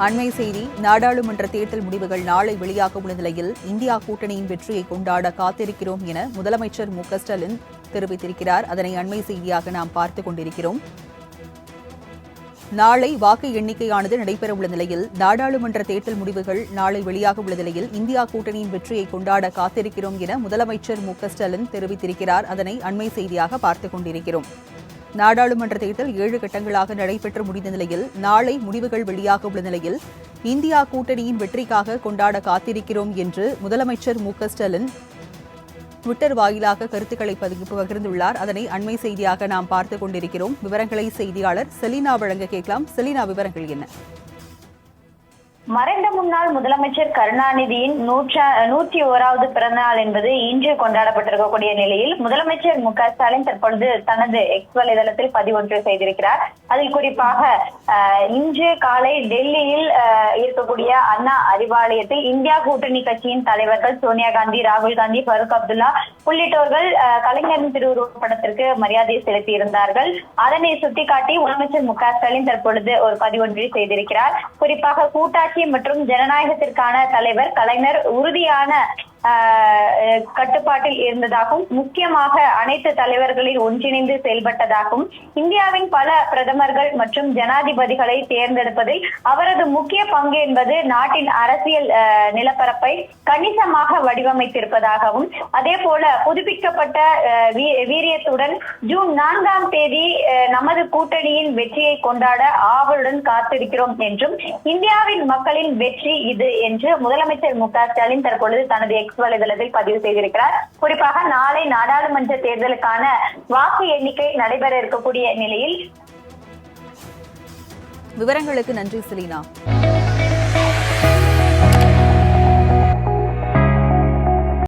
அண்மை செய்தி. நாடாளுமன்ற தேர்தல் முடிவுகள் நாளை வெளியாக உள்ள நிலையில் இந்தியா கூட்டணியின் வெற்றியை கொண்டாட காத்திருக்கிறோம் என முதலமைச்சர் மு.க.ஸ்டாலின் தெரிவித்திருக்கிறார். அதனை அண்மை செய்தியாக நாம் பார்த்துக் கொண்டிருக்கிறோம். நாளை வாக்கு எண்ணிக்கையானது நடைபெறவுள்ள நிலையில் நாடாளுமன்ற தேர்தல் முடிவுகள் நாளை வெளியாக உள்ள நிலையில் இந்தியா கூட்டணியின் வெற்றியை கொண்டாட காத்திருக்கிறோம் என முதலமைச்சர் மு.க.ஸ்டாலின் தெரிவித்திருக்கிறார். அதனை அண்மை செய்தியாக பார்த்துக் கொண்டிருக்கிறோம். நாடாளுமன்ற தேர்தல் 7 கட்டங்களாக நடைபெற்று முடிந்த நிலையில் நாளை முடிவுகள் வெளியாக உள்ள நிலையில் இந்தியா கூட்டணியின் வெற்றிக்காக கொண்டாட காத்திருக்கிறோம் என்று முதலமைச்சர் மு.க.ஸ்டாலின் ட்விட்டர் வாயிலாக கருத்துக்களை பகிர்ந்துள்ளார். அதனை அண்மை செய்தியாக நாம் பார்த்துக் கொண்டிருக்கிறோம். விவரங்களை செய்தியாளர் செலினா வழங்க கேட்கலாம். செலினா, விவரங்கள் என்ன? மறைந்த முன்னாள் முதலமைச்சர் கருணாநிதியின் 101வது பிறந்த நாள் என்பது இன்று கொண்டாடப்பட்டிருக்கக்கூடிய நிலையில் முதலமைச்சர் மு.க.ஸ்டாலின் தற்பொழுது தனது எக்ஸ் வலைதளத்தில் பதிவொன்று செய்திருக்கிறார். அதில் குறிப்பாக இன்று காலை டெல்லியில் இருக்கக்கூடிய அண்ணா அறிவாலயத்தில் இந்தியா கூட்டணி கட்சியின் தலைவர்கள் சோனியா காந்தி, ராகுல் காந்தி, பருக் அப்துல்லா உள்ளிட்டோர்கள் கலைஞரின் திருவுருவப் படத்திற்கு மரியாதை செலுத்தியிருந்தார்கள். அதனை சுட்டிக்காட்டி முதலமைச்சர் மு.க.ஸ்டாலின் தற்பொழுது ஒரு பதிவொன்றை செய்திருக்கிறார். குறிப்பாக கூட்டாட்சி மற்றும் ஜனநாயகத்திற்கான தலைவர் கலைஞர் உறுதியான கட்டுப்பாட்டில் இருந்ததாகவும் முக்கியமாக அனைத்து தலைவர்களில் ஒன்றிணைந்து செயல்பட்டதாகவும் இந்தியாவின் பல பிரதமர்கள் மற்றும் ஜனாதிபதிகளை தேர்ந்தெடுப்பதில் அவரது முக்கிய பங்கு என்பது நாட்டின் அரசியல் நிலப்பரப்பை கணிசமாக வடிவமைத்திருப்பதாகவும் அதே போல புதுப்பிக்கப்பட்ட வீரியத்துடன் ஜூன் 4ஆம் தேதி நமது கூட்டணியின் வெற்றியை கொண்டாட ஆவலுடன் காத்திருக்கிறோம் என்றும் இந்தியாவின் மக்களின் வெற்றி இது என்று முதலமைச்சர் மு.க.ஸ்டாலின் தற்பொழுது தனது வலைதளத்தில் பதிவு செய்திருக்கிறார். குறிப்பாக நாளை நாடாளுமன்ற தேர்தலுக்கான வாக்கு எண்ணிக்கை நடைபெற இருக்கக்கூடிய நிலையில் விவரங்களுக்கு நன்றி செலினா.